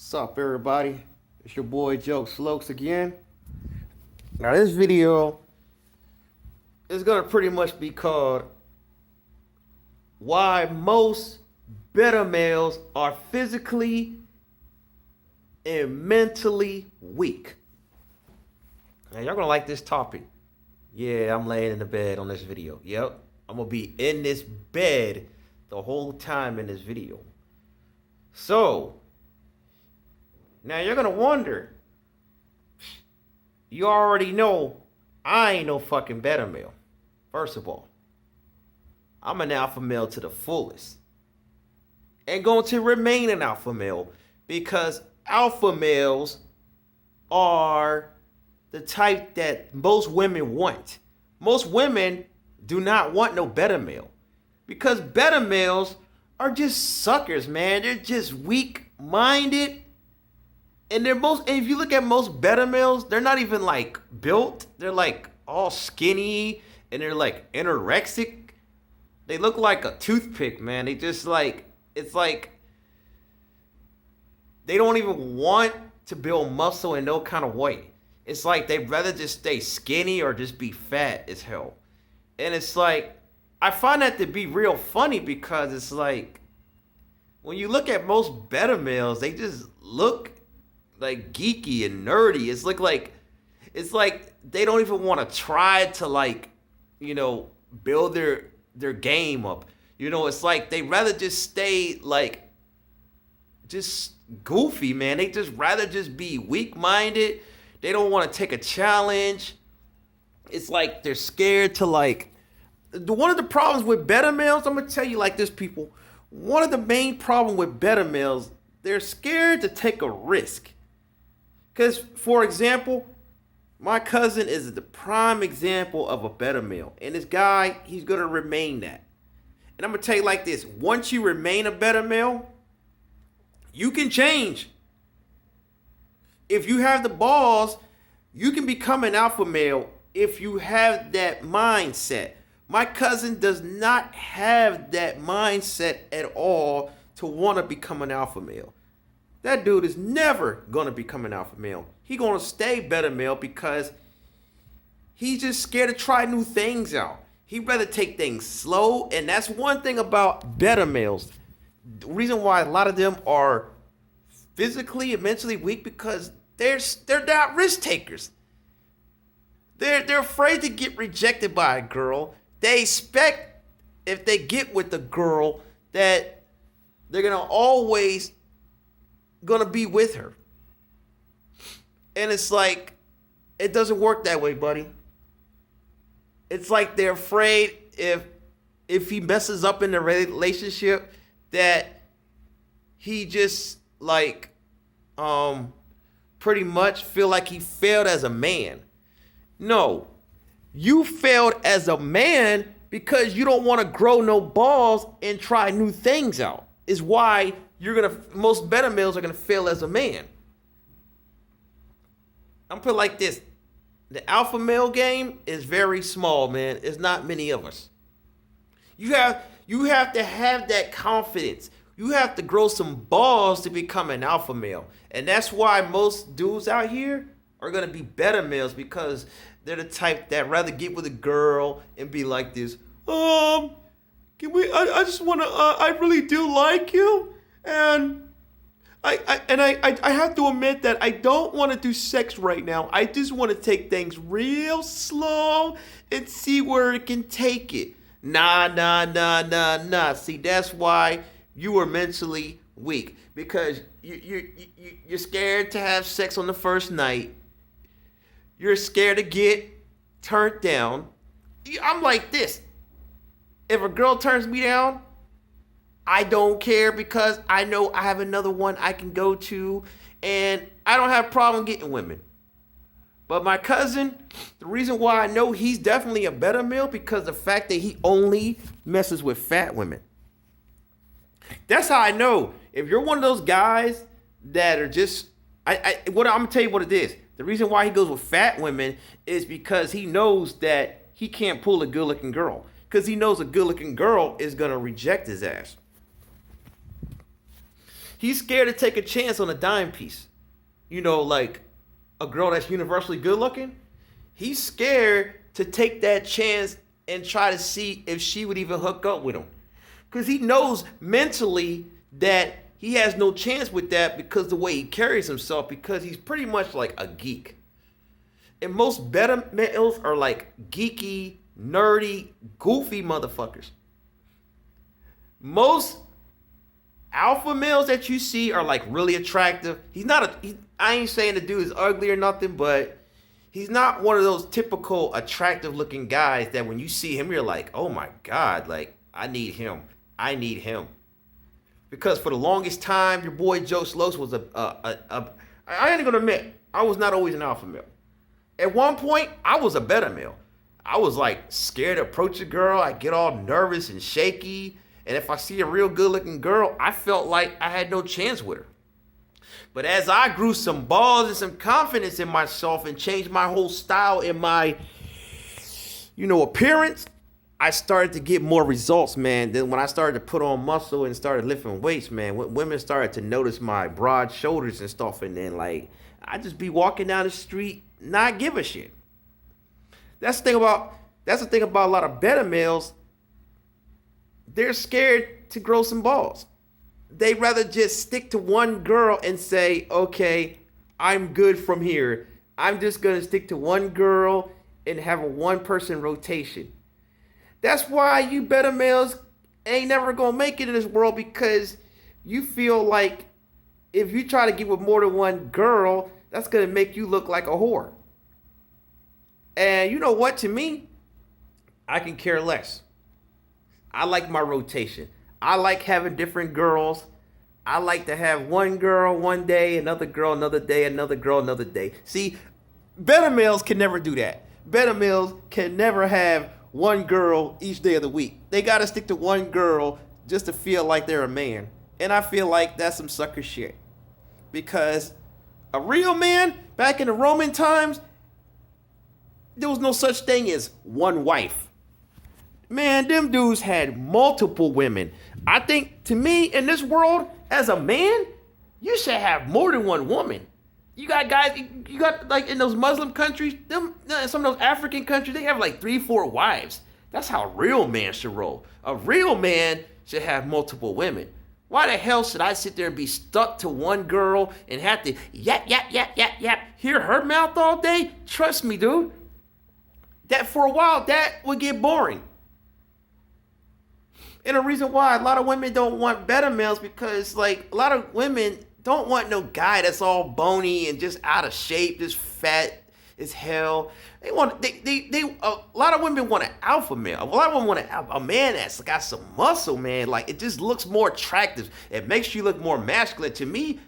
What's up, everybody? It's your boy Jokz Lokz again. Now, this video is gonna pretty much be called "Why Most Beta Males Are Physically and Mentally Weak." Now, y'all gonna like this topic. Yeah, I'm laying in the bed on this video. Yep, I'm gonna be in this bed the whole time in this video. So, now you're gonna wonder, you already know I ain't no fucking beta male. First of all, I'm an alpha male to the fullest. And going to remain an alpha male because alpha males are the type that most women want. Most women do not want no beta male because beta males are just suckers, man. They're just weak-minded. And if you look at most beta males, they're not even like built. They're like all skinny and they're like anorexic. They look like a toothpick, man. They just like, it's like they don't even want to build muscle in no kind of way. It's like they'd rather just stay skinny or just be fat as hell. And it's like, I find that to be real funny because it's like, when you look at most beta males, they just look like geeky and nerdy. It's like they don't even want to try to like, build their game up. It's like they rather just stay like just goofy, man. They just rather just be weak-minded. They don't want to take a challenge. It's like they're scared to like. One of the problems with beta males, I'm gonna tell you like this, people. One of the main problems with beta males, they're scared to take a risk. Because, for example, my cousin is the prime example of a beta male. And this guy, he's going to remain that. And I'm going to tell you like this. Once you remain a beta male, you can change. If you have the balls, you can become an alpha male if you have that mindset. My cousin does not have that mindset at all to want to become an alpha male. That dude is never going to become an alpha male. He's going to stay beta male because he's just scared to try new things out. He'd rather take things slow. And that's one thing about beta males. The reason why a lot of them are physically and mentally weak because they're not risk takers. They're afraid to get rejected by a girl. They expect if they get with the girl that they're going to always gonna be with her. And it's like, it doesn't work that way, buddy. It's like they're afraid if he messes up in the relationship that he just like pretty much feel like he failed as a man. No, you failed as a man because you don't want to grow no balls and try new things out. Is why most beta males are gonna fail as a man. I'm put it like this. The alpha male game is very small, man. It's not many of us. You have to have that confidence. You have to grow some balls to become an alpha male. And that's why most dudes out here are gonna be beta males because they're the type that rather get with a girl and be like this. Can we? I just wanna. I really do like you. And I have to admit that I don't want to do sex right now. I just want to take things real slow and see where it can take it. Nah. See, that's why you are mentally weak because you're scared to have sex on the first night. You're scared to get turned down. I'm like this. If a girl turns me down, I don't care because I know I have another one I can go to and I don't have a problem getting women. But my cousin, the reason why I know he's definitely a beta male because the fact that he only messes with fat women. That's how I know. If you're one of those guys that are just, I'm gonna tell you what it is. The reason why he goes with fat women is because he knows that he can't pull a good looking girl. Because he knows a good looking girl is gonna reject his ass. He's scared to take a chance on a dime piece. Like a girl that's universally good looking. He's scared to take that chance and try to see if she would even hook up with him. Because he knows mentally that he has no chance with that because the way he carries himself, because he's pretty much like a geek. And most beta males are like geeky, nerdy, goofy motherfuckers. Most alpha males that you see are like really attractive. I ain't saying the dude is ugly or nothing, but he's not one of those typical attractive looking guys that when you see him, you're like, oh my God, like, I need him. I need him. Because for the longest time, your boy Jokz was I ain't gonna admit, I was not always an alpha male. At one point, I was a beta male. I was like scared to approach a girl. I get all nervous and shaky. And if I see a real good looking girl, I felt like I had no chance with her. But as I grew some balls and some confidence in myself and changed my whole style and my, appearance, I started to get more results, man. Then when I started to put on muscle and started lifting weights, man, women started to notice my broad shoulders and stuff. And then, like, I just be walking down the street, not give a shit. That's the thing about a lot of beta males. They're scared to grow some balls. They rather just stick to one girl and say, okay, I'm good from here. I'm just going to stick to one girl and have a one-person rotation. That's why you beta males ain't never going to make it in this world, because you feel like if you try to get with more than one girl, that's going to make you look like a whore. And you know what? To me, I can care less. I like my rotation. I like having different girls. I like to have one girl one day, another girl another day, another girl another day. See, beta males can never do that. Beta males can never have one girl each day of the week. They got to stick to one girl just to feel like they're a man. And I feel like that's some sucker shit. Because a real man, back in the Roman times, there was no such thing as one wife. Man, them dudes had multiple women. I think, to me, in this world, as a man, you should have more than one woman. You got guys, like in those Muslim countries, some of those African countries, they have like 3-4 wives. That's how a real man should roll. A real man should have multiple women. Why the hell should I sit there and be stuck to one girl and have to yap, hear her mouth all day? Trust me, dude. That for a while, that would get boring. And the reason why a lot of women don't want beta males, because like a lot of women don't want no guy that's all bony and just out of shape, just fat as hell. A lot of women want an alpha male. A lot of women want a man that's got some muscle, man. Like, it just looks more attractive. It makes you look more masculine. To me,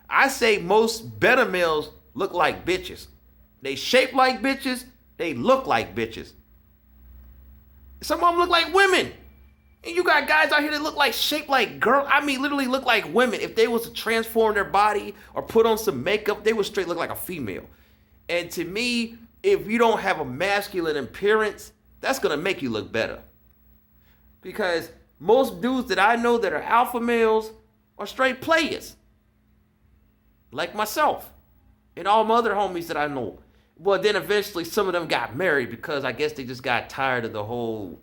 I say most beta males look like bitches. They shape like bitches. They look like bitches. Some of them look like women. And you got guys out here that look like, shaped like girls. I mean, literally look like women. If they was to transform their body or put on some makeup, they would straight look like a female. And to me, if you don't have a masculine appearance, that's going to make you look better. Because most dudes that I know that are alpha males are straight players. Like myself and all my other homies that I know. Well, then eventually some of them got married because I guess they just got tired of the whole,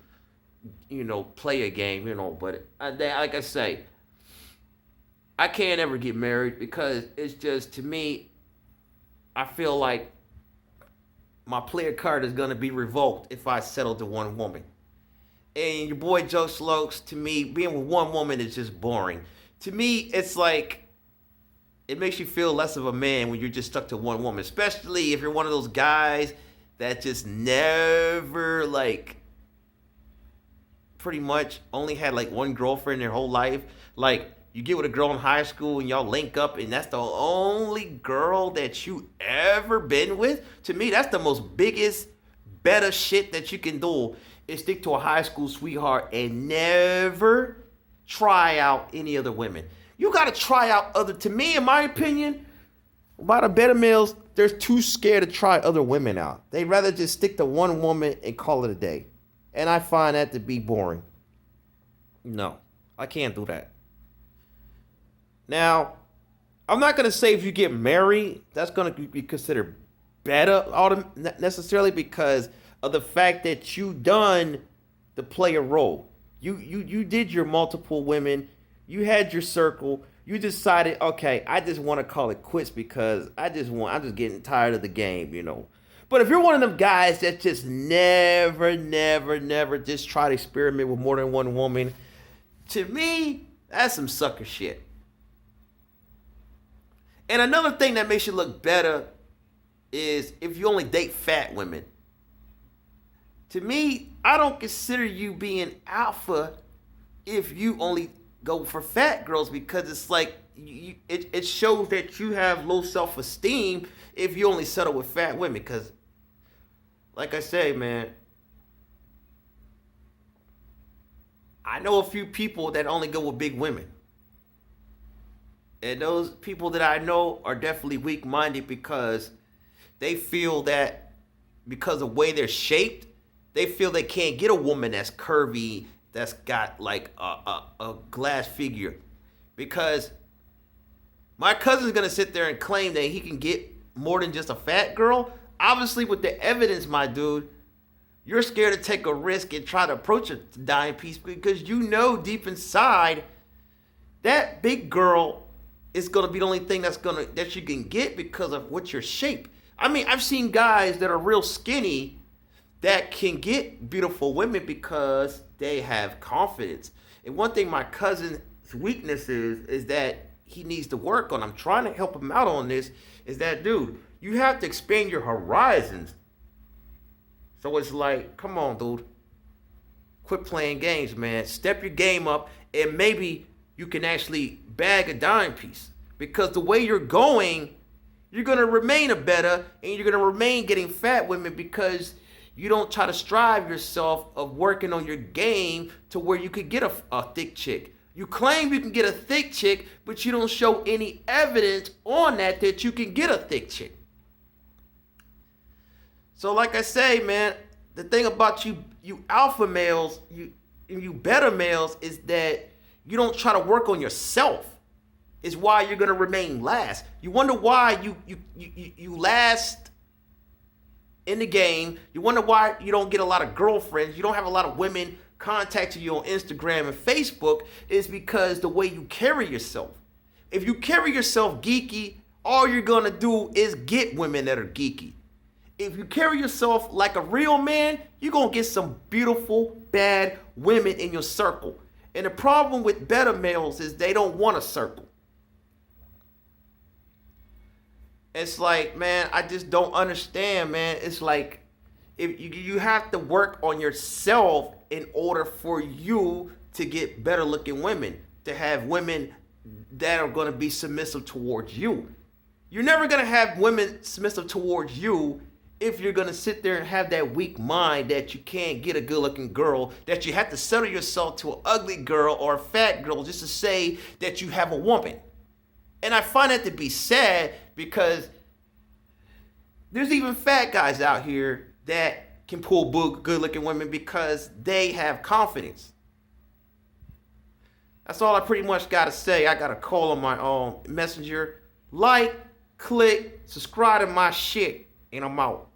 play a game, but like I say, I can't ever get married because it's just, to me, I feel like my player card is going to be revoked if I settle to one woman. And your boy Jokz, to me, being with one woman is just boring. To me, it's like, it makes you feel less of a man when you're just stuck to one woman, especially if you're one of those guys that just never, pretty much only had one girlfriend their whole life. Like, you get with a girl in high school and y'all link up and that's the only girl that you ever been with. To me, that's the most biggest, better shit that you can do, is stick to a high school sweetheart and never try out any other women. You got to try out to me, in my opinion, a lot of beta males, they're too scared to try other women out. They'd rather just stick to one woman and call it a day. And I find that to be boring. No, I can't do that. Now, I'm not gonna say if you get married, that's gonna be considered better necessarily because of the fact that you done the player role. You did your multiple women, you had your circle, you decided, okay, I just want to call it quits because I'm just getting tired of the game. But if you're one of them guys that just never just try to experiment with more than one woman, to me, that's some sucker shit. And another thing that makes you look better is if you only date fat women. To me, I don't consider you being alpha if you only go for fat girls because it's like it shows that you have low self-esteem if you only settle with fat women. Because, like I say, man, I know a few people that only go with big women. And those people that I know are definitely weak-minded because they feel that because of the way they're shaped, they feel they can't get a woman that's curvy, that's got like a glass figure. Because my cousin's gonna sit there and claim that he can get more than just a fat girl. Obviously, with the evidence, my dude, you're scared to take a risk and try to approach a dying piece because you know deep inside that big girl is gonna be the only thing that you can get because of what your shape. I mean, I've seen guys that are real skinny that can get beautiful women because they have confidence. And one thing my cousin's weakness is that he needs to work on. I'm trying to help him out on this. Is that, dude, you have to expand your horizons. So it's like, come on, dude. Quit playing games, man. Step your game up and maybe you can actually bag a dime piece. Because the way you're going, you're going to remain a better and you're going to remain getting fat women because you don't try to strive yourself of working on your game to where you could get a thick chick. You claim you can get a thick chick, but you don't show any evidence on that you can get a thick chick. So like I say, man, the thing about you alpha males, you beta males is that you don't try to work on yourself. Is why you're gonna remain last. You wonder why you last in the game. You wonder why you don't get a lot of girlfriends. You don't have a lot of women contacting you on Instagram and Facebook. Is because the way you carry yourself. If you carry yourself geeky, all you're gonna do is get women that are geeky. If you carry yourself like a real man, you're gonna get some beautiful, bad women in your circle. And the problem with beta males is they don't want a circle. It's like, man, I just don't understand, man. It's like if you have to work on yourself in order for you to get better looking women, to have women that are going to be submissive towards you. You're never going to have women submissive towards you if you're going to sit there and have that weak mind that you can't get a good looking girl, that you have to settle yourself to an ugly girl or a fat girl just to say that you have a woman. And I find that to be sad because there's even fat guys out here that can pull good looking women because they have confidence. That's all I pretty much got to say. I got a call on my own messenger. Like, click, subscribe to my shit, and I'm out.